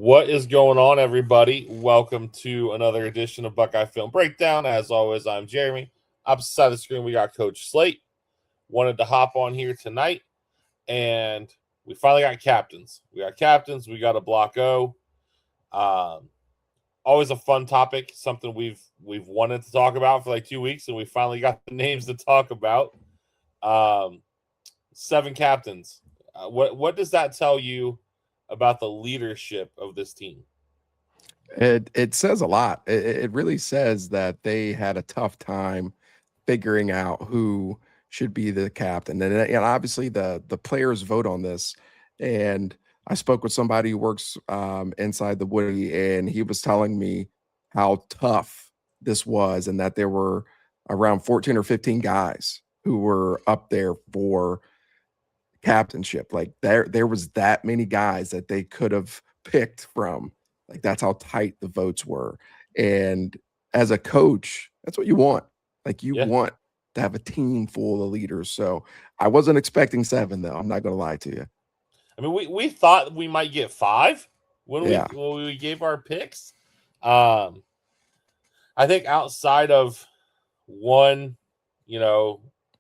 What is going on, everybody? Welcome to another edition of Buckeye-Film-Breakdown. As always, I'm Jeremy. Opposite side of the screen, we got Coach Slate. Wanted to hop on here tonight, and we finally got captains. We got a Block O. Always a fun topic, something we've wanted to talk about for like 2 weeks, and we finally got the names to talk about. 7 captains. What does that tell you about the leadership of this team? It says a lot. It really says that they had a tough time figuring out who should be the captain, and obviously the players vote on this. And I spoke with somebody who works inside the Woody, and he was telling me how tough this was, and that there were around 14 or 15 guys who were up there for captainship. Like there was that many guys that they could have picked from. Like that's how tight the votes were. And as a coach, that's what you want. Like you want to have a team full of leaders. So I wasn't expecting 7 though. I'm not going to lie to you. I mean, we thought we might get 5 when we gave our picks. I think outside of one,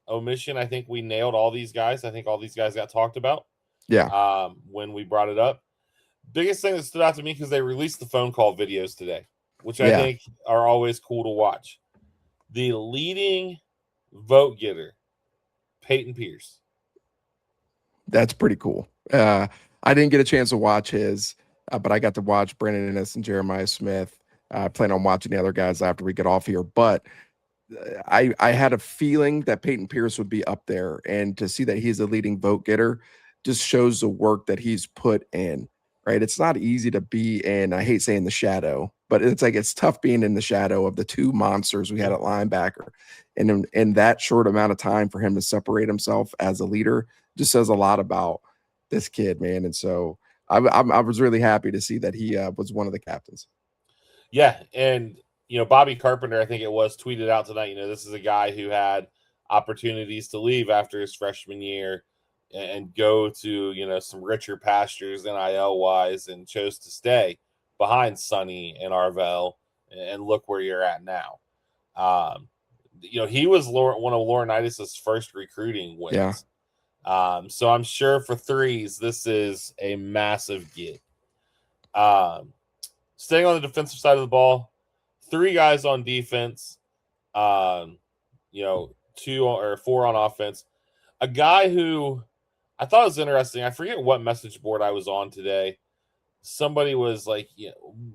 omission, I think we nailed all these guys. I think all these guys got talked about. Yeah. When we brought it up. Biggest thing that stood out to me because they released the phone call videos today, which I think are always cool to watch. The leading vote getter, Peyton Pierce. That's pretty cool. I didn't get a chance to watch his, but I got to watch Brandon Ennis and Jeremiah Smith. I plan on watching the other guys after we get off here. But I had a feeling that Peyton Pierce would be up there. And to see that he's a leading vote getter just shows the work that he's put in. Right. It's not easy to be in, I hate saying the shadow, but it's tough being in the shadow of the 2 monsters we had at linebacker. And in that short amount of time for him to separate himself as a leader just says a lot about this kid, man. And so I was really happy to see that he was one of the captains. Yeah. And, Bobby Carpenter, I think it was, tweeted out tonight, this is a guy who had opportunities to leave after his freshman year and go to, some richer pastures NIL-wise, and chose to stay behind Sonny and Arvell, and look where you're at now. He was one of Laurinaitis' first recruiting wins. Yeah. So I'm sure for threes, this is a massive get. Staying on the defensive side of the ball, 3 guys on defense, 2 or 4 on offense. A guy who I thought it was interesting. I forget what message board I was on today. Somebody was like,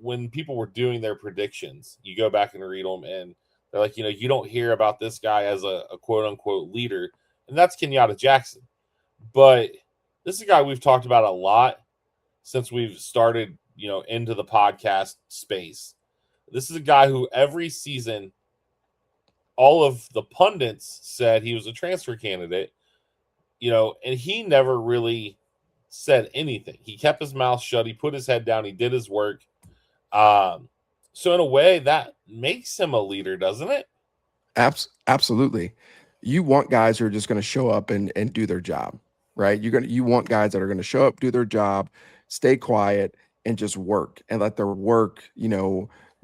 when people were doing their predictions, you go back and read them, and they're like, you don't hear about this guy as a quote unquote leader, and that's Kenyatta Jackson. But this is a guy we've talked about a lot since we've started, into the podcast space. This is a guy who every season, all of the pundits said he was a transfer candidate. And he never really said anything. He kept his mouth shut. He put his head down. He did his work. So in a way, that makes him a leader, doesn't it? Absolutely. You want guys who are just going to show up and do their job, right? You want guys that are going to show up, do their job, stay quiet, and just work, and let their work,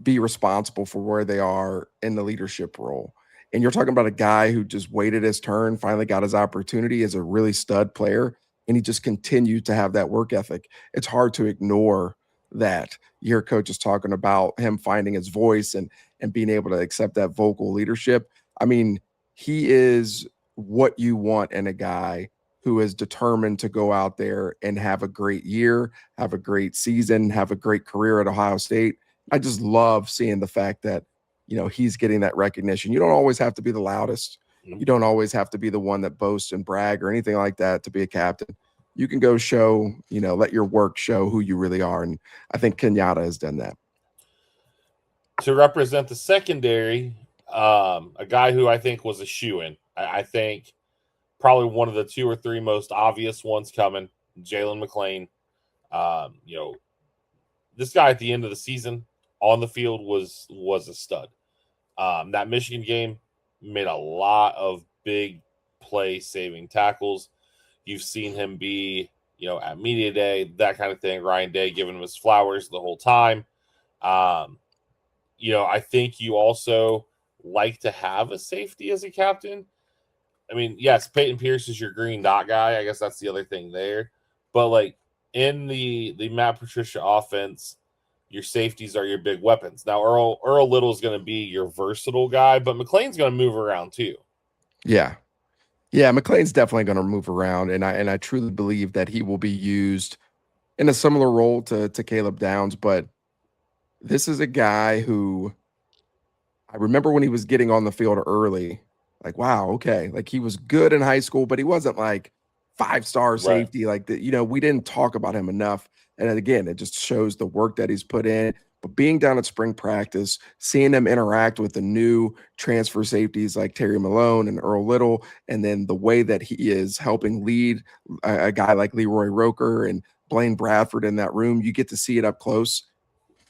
be responsible for where they are in the leadership role. And you're talking about a guy who just waited his turn, finally got his opportunity as a really stud player, and he just continued to have that work ethic. It's hard to ignore that. Your coach is talking about him finding his voice and being able to accept that vocal leadership. I mean, he is what you want in a guy who is determined to go out there and have a great year, have a great season, have a great career at Ohio State. I just love seeing the fact that he's getting that recognition. You don't always have to be the loudest. You don't always have to be the one that boasts and brag or anything like that to be a captain. You can go show, let your work show who you really are. And I think Kenyatta has done that. To represent the secondary, a guy who I think was a shoo-in. I think probably one of the 2 or 3 most obvious ones coming, Jalen McClain. This guy at the end of the season on the field was a stud. That Michigan game made a lot of big play saving tackles. You've seen him be, at media day, that kind of thing. Ryan Day giving him his flowers the whole time. I think you also like to have a safety as a captain. I mean, yes, Peyton Pierce is your green dot guy. I guess that's the other thing there. But like in the Matt Patricia offense, your safeties are your big weapons. Now Earl Little is going to be your versatile guy, but McLean's going to move around too. Yeah. Yeah, McLean's definitely going to move around, and I truly believe that he will be used in a similar role to Caleb Downs. But this is a guy who I remember when he was getting on the field early, like, wow, okay, like he was good in high school, but he wasn't like 5-star Right. safety. Like we didn't talk about him enough. And again, it just shows the work that he's put in. But being down at spring practice, seeing him interact with the new transfer safeties like Terry Malone and Earl Little, and then the way that he is helping lead a guy like Leroy Roker and Blaine Bradford in that room, you get to see it up close.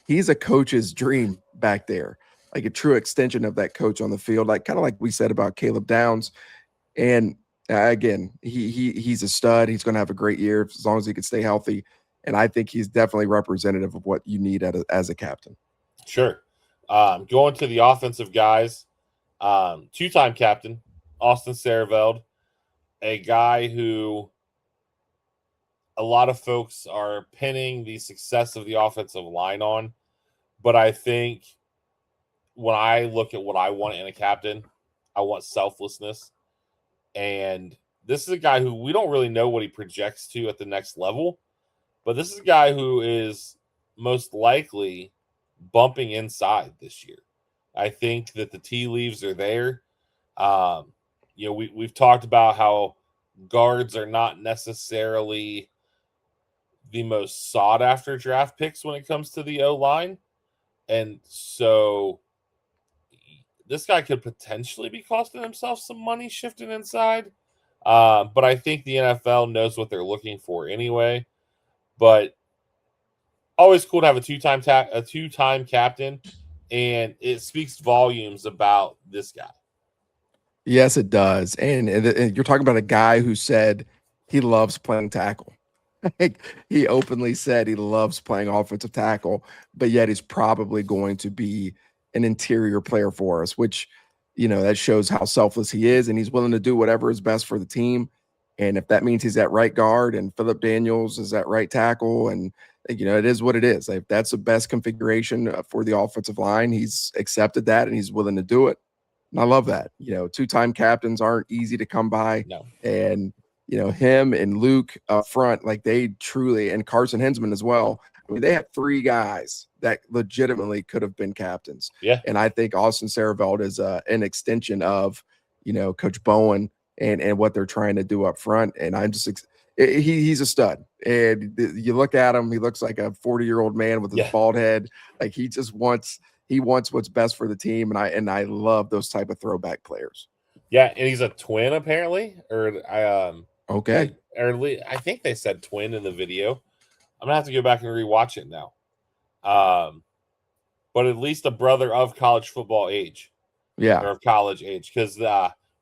He's a coach's dream back there, like a true extension of that coach on the field, like kind of like we said about Caleb Downs. And again, he's a stud. He's going to have a great year as long as he can stay healthy. And I think he's definitely representative of what you need as a captain. Sure. Going to the offensive guys, two-time captain, Austin Sareveld, a guy who a lot of folks are pinning the success of the offensive line on. But I think when I look at what I want in a captain, I want selflessness. And this is a guy who we don't really know what he projects to at the next level. But this is a guy who is most likely bumping inside this year. I think that the tea leaves are there. We've talked about how guards are not necessarily the most sought after draft picks when it comes to the O-line. And so this guy could potentially be costing himself some money shifting inside. But I think the NFL knows what they're looking for anyway. But always cool to have a two-time captain, and it speaks volumes about this guy. Yes, it does. And you're talking about a guy who said he loves playing tackle. He openly said he loves playing offensive tackle, but yet he's probably going to be an interior player for us, which, that shows how selfless he is, and he's willing to do whatever is best for the team. And if that means he's at right guard and Phillip Daniels is at right tackle, and it is what it is. If that's the best configuration for the offensive line, he's accepted that and he's willing to do it. And I love that. Two-time captains aren't easy to come by. No. And him and Luke up front, like they truly, and Carson Hinsman as well. I mean, they have 3 guys that legitimately could have been captains. Yeah. And I think Austin Sareveld is an extension of, Coach Bowen and what they're trying to do up front. And I'm just he's a stud. And you look at him, he looks like a 40-year-old man with his bald head. Like he wants what's best for the team. And I love those type of throwback players. Yeah, and he's a twin apparently, okay. I think they said twin in the video. I'm gonna have to go back and rewatch it now. But at least a brother of college football age, or of college age, because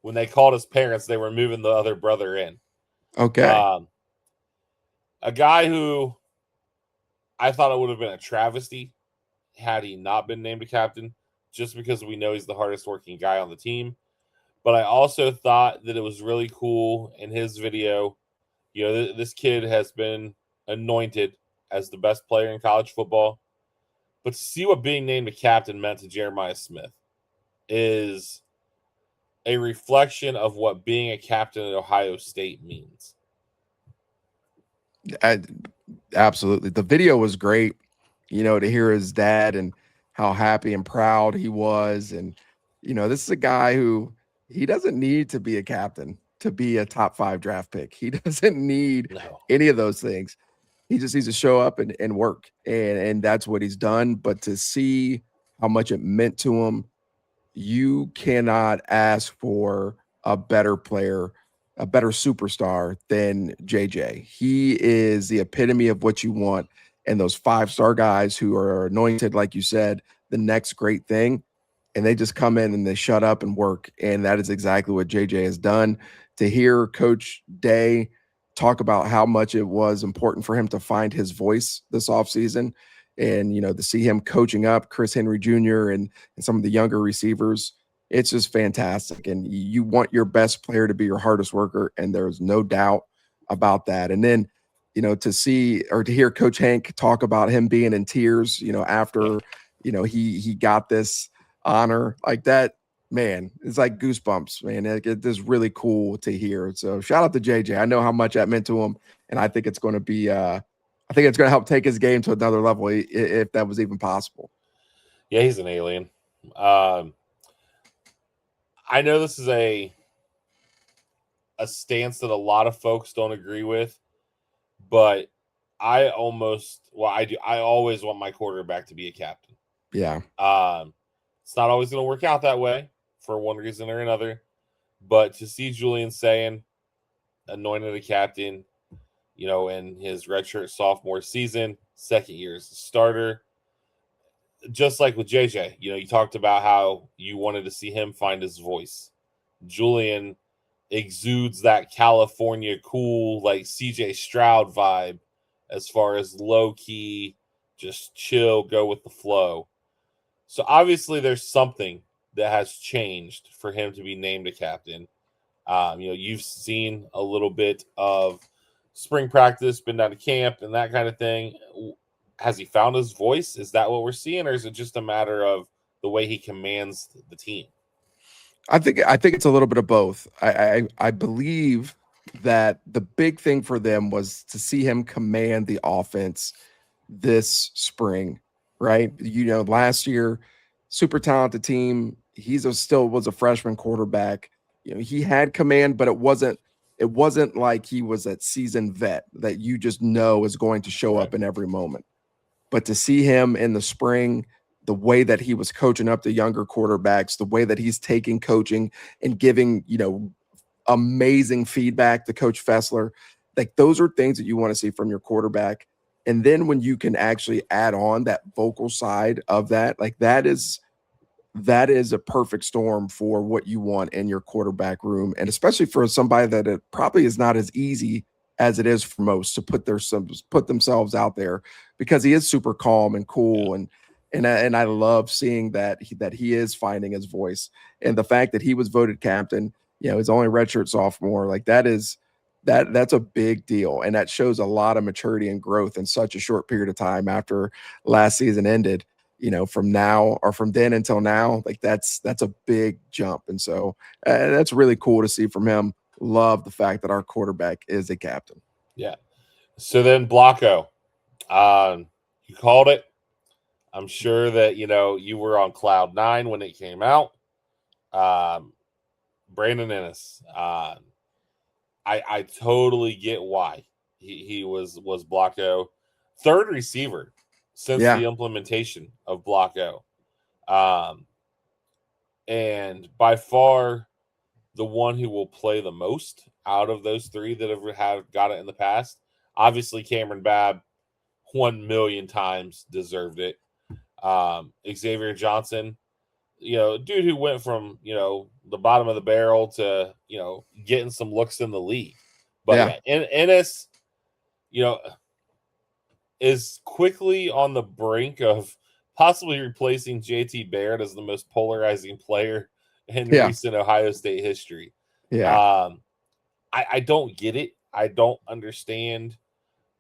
when they called his parents, they were moving the other brother in. Okay. A guy who I thought it would have been a travesty had he not been named a captain, just because we know he's the hardest working guy on the team. But I also thought that it was really cool in his video. This kid has been anointed as the best player in college football. But to see what being named a captain meant to Jeremiah Smith is a reflection of what being a captain at Ohio State means. Absolutely. The video was great, to hear his dad and how happy and proud he was. And, this is a guy who he doesn't need to be a captain to be a top 5 draft pick. He doesn't need any of those things. He just needs to show up and work. And that's what he's done. But to see how much it meant to him, you cannot ask for a better player, a better superstar than JJ. He is the epitome of what you want. And those 5-star guys who are anointed, like you said, the next great thing, and they just come in and they shut up and work. And that is exactly what JJ has done. To hear Coach Day talk about how much it was important for him to find his voice this offseason. And, to see him coaching up Chris Henry Jr. and some of the younger receivers, it's just fantastic. And you want your best player to be your hardest worker, and there's no doubt about that. And then, to see or to hear Coach Hank talk about him being in tears, after, he got this honor like that, man, it's like goosebumps, man. It is really cool to hear. So shout out to JJ. I know how much that meant to him, and I think it's going to be, I think it's going to help take his game to another level if that was even possible. Yeah, he's an alien. I know this is a stance that a lot of folks don't agree with, but I always want my quarterback to be a captain. Yeah. It's not always going to work out that way for one reason or another, but to see Julian Sayin anointed a captain, in his redshirt sophomore season, second year as a starter, just like with JJ, you talked about how you wanted to see him find his voice. Julian exudes that California cool, like CJ Stroud vibe, as far as low key, just chill, go with the flow. So obviously there's something that has changed for him to be named a captain. You've seen a little bit of spring practice, been down to camp and that kind of thing. Has he found his voice? Is that what we're seeing, or is it just a matter of the way he commands the team? I think it's a little bit of both. I believe that the big thing for them was to see him command the offense this spring, right? Last year, super talented team. Still was a freshman quarterback. He had command, but it wasn't like he was that seasoned vet that you just know is going to show up in every moment. But to see him in the spring, the way that he was coaching up the younger quarterbacks, the way that he's taking coaching and giving, amazing feedback to Coach Fessler, like those are things that you want to see from your quarterback. And then when you can actually add on that vocal side of that, like that is a perfect storm for what you want in your quarterback room. And especially for somebody that it probably is not as easy as it is for most to put themselves out there, because he is super calm and cool. And I love seeing that he is finding his voice, and the fact that he was voted captain, his only redshirt sophomore, like that's a big deal. And that shows a lot of maturity and growth in such a short period of time after last season ended, from then until now, like that's a big jump. And so that's really cool to see from him. Love the fact that our quarterback is a captain. Yeah. So then Blocko, you called it. I'm sure that, you were on cloud 9 when it came out. Brandon Ennis, I totally get why he was Blocko. Third receiver since the implementation of Blocko. And by far the one who will play the most out of those three that have got it in the past. Obviously, Cameron Babb 1 million times deserved it. Xavier Johnson, dude who went from, the bottom of the barrel to, getting some looks in the league. But Ennis, is quickly on the brink of possibly replacing JT Barrett as the most polarizing player in recent Ohio State history. Yeah. I don't get it. I don't understand,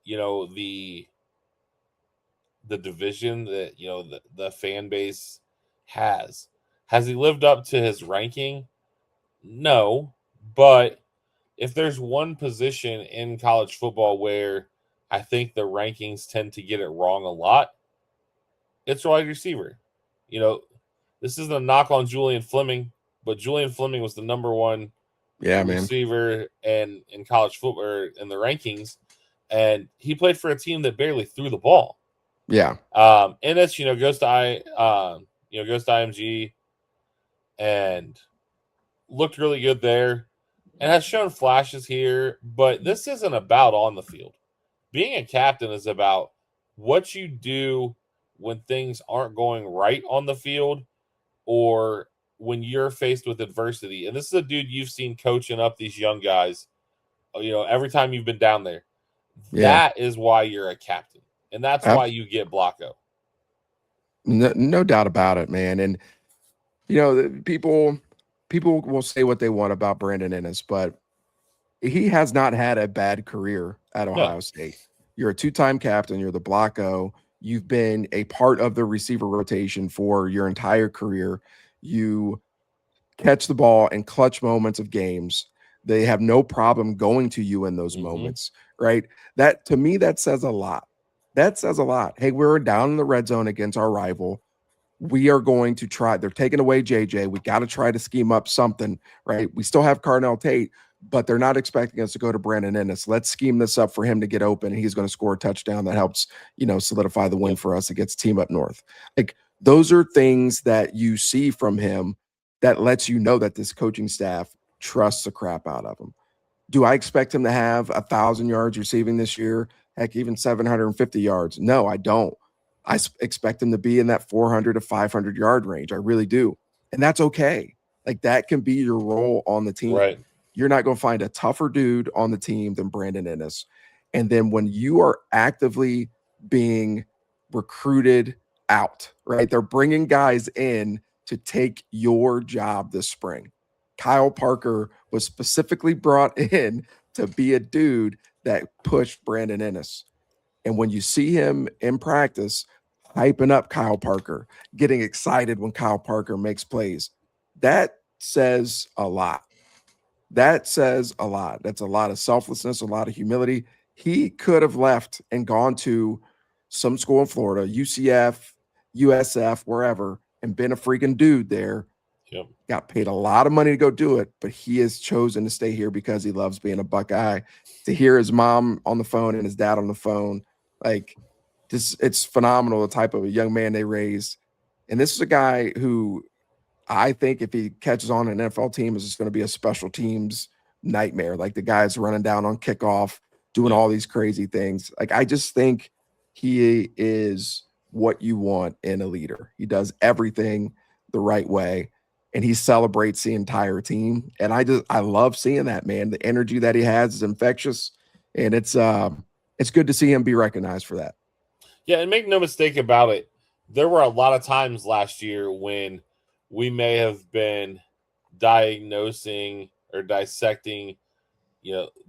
the division that, the fan base has. Has he lived up to his ranking? No. But if there's one position in college football where I think the rankings tend to get it wrong a lot, it's wide receiver. This isn't a knock on Julian Fleming, but Julian Fleming was the number one receiver in college football or in the rankings, and he played for a team that barely threw the ball. Yeah. Ennis, goes to IMG and looked really good there and has shown flashes here, but this isn't about on the field. Being a captain is about what you do when things aren't going right on the field or when you're faced with adversity. And this is a dude you've seen coaching up these young guys every time you've been down there. Yeah. That is why you're a captain, and that's why you get Blocko. No doubt about it, man. And people will say what they want about Brandon Ennis, but he has not had a bad career at No. Ohio State. You're a two-time captain. You're the Blocko. You've been a part of the receiver rotation for your entire career. You catch the ball in clutch moments of games. They have no problem going to you in those moments, right? That, to me, that says a lot. That says a lot. Hey, we're down in the red zone against our rival. We are going to try. They're taking away JJ. We got to try to scheme up something, right? We still have Carnell Tate, but they're not expecting us to go to Brandon Ennis. Let's scheme this up for him to get open, and he's going to score a touchdown that helps, solidify the win for us against Team Up North. Like, those are things that you see from him that lets you know that this coaching staff trusts the crap out of him. Do I expect him to have 1,000 yards receiving this year? Heck, even 750 yards? No, I don't. I expect him to be in that 400 to 500 yard range. I really do. And that's okay. Like, that can be your role on the team. Right. You're not going to find a tougher dude on the team than Brandon Ennis. And then when you are actively being recruited out, right? They're bringing guys in to take your job this spring. Kyle Parker was specifically brought in to be a dude that pushed Brandon Ennis. And when you see him in practice, hyping up Kyle Parker, getting excited when Kyle Parker makes plays, that says a lot. That says a lot. That's a lot of selflessness, a lot of humility. He could have left and gone to some school in Florida, UCF, USF, wherever, and been a freaking dude there. Yep. Got paid a lot of money to go do it, but he has chosen to stay here because he loves being a Buckeye. To hear his mom on the phone and his dad on the phone, like, this, it's phenomenal, the type of a young man they raised. And this is a guy who I think if he catches on an NFL team is just going to be a special teams nightmare. Like, the guy's running down on kickoff, doing all these crazy things. Like, I just think he is what you want in a leader. He does everything the right way, and he celebrates the entire team. And I love seeing that, man. The energy that he has is infectious, and it's good to see him be recognized for that. Yeah, and make no mistake about it, there were a lot of times last year when we may have been diagnosing or dissecting,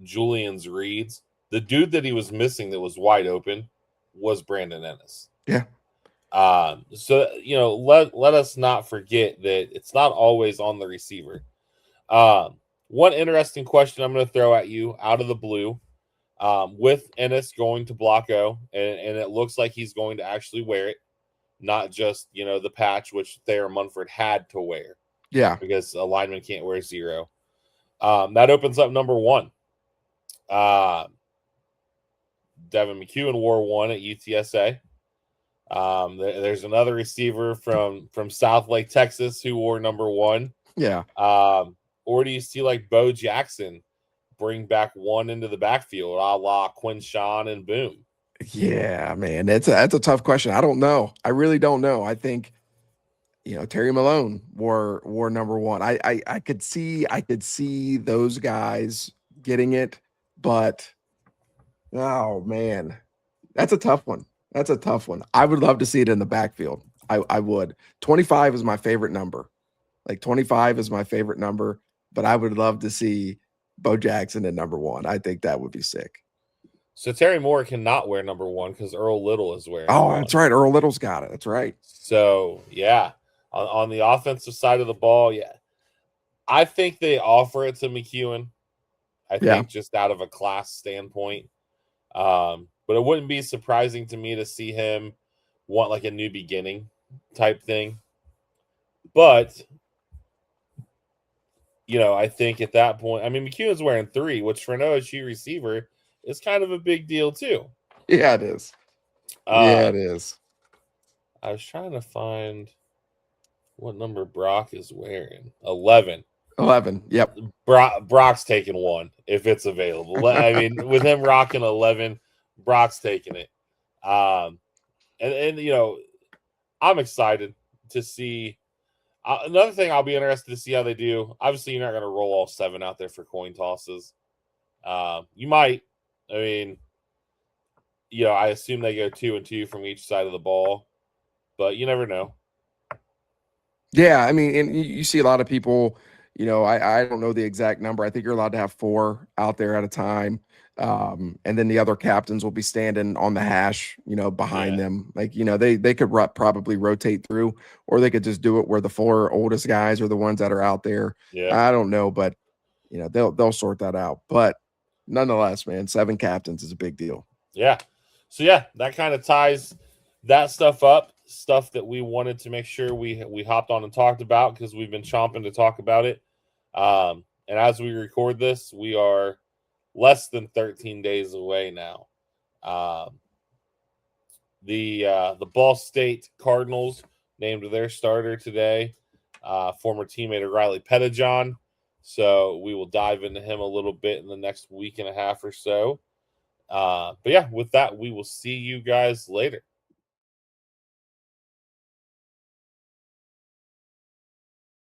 Julian's reads. The dude that he was missing that was wide open was Brandon Ennis. Yeah. So let us not forget that it's not always on the receiver. One interesting question I'm going to throw at you out of the blue. With Ennis going to Blocko, and it looks like he's going to actually wear it, not just the patch, which Thayer Munford had to wear. Yeah, because a lineman can't wear 0. That opens up number 1. Devin McEwen wore 1 at UTSA. There's another receiver from South Lake, Texas, who wore number 1. Yeah. Or do you see like Bo Jackson bring back 1 into the backfield, a la Quinshawn and Boom? Yeah, man, that's a tough question. I don't know. I really don't know. I think, Terry Malone wore number 1. I could see those guys getting it, but oh man, that's a tough one. That's a tough one. I would love to see it in the backfield. I would. 25 is my favorite number. Like, 25 is my favorite number, but I would love to see Bo Jackson at number 1. I think that would be sick. So Terry Moore cannot wear number 1 because Earl Little is wearing. Oh, that's right. Earl Little's got it. That's right. So yeah, on the offensive side of the ball, yeah, I think they offer it to McEwen. I think just out of a class standpoint, but it wouldn't be surprising to me to see him want like a new beginning type thing. But I think at that point, I mean, McEwen's wearing 3, which for an OSU receiver is kind of a big deal too. Yeah, it is. Yeah, it is. I was trying to find what number Brock is wearing. 11. 11. Yep. Brock's taking 1 if it's available. I mean, with him rocking 11, Brock's taking it. And I'm excited to see. Another thing I'll be interested to see how they do. Obviously, you're not going to roll all 7 out there for coin tosses. You might. I mean, I assume they go 2-2 from each side of the ball, but you never know. Yeah, I mean, and you see a lot of people, I don't know the exact number. I think you're allowed to have 4 out there at a time. And then the other captains will be standing on the hash, behind Yeah. them. Like, they could probably rotate through, or they could just do it where the 4 oldest guys are the ones that are out there. Yeah. I don't know, but they'll sort that out. But nonetheless, man, 7 captains is a big deal. Yeah. So yeah, that kind of ties that stuff up. Stuff that we wanted to make sure we hopped on and talked about because we've been chomping to talk about it. And as we record this, we are less than 13 days away now. The Ball State Cardinals named their starter today, former teammate of Riley Pettijohn. So we will dive into him a little bit in the next week and a half or so. But yeah, with that, we will see you guys later.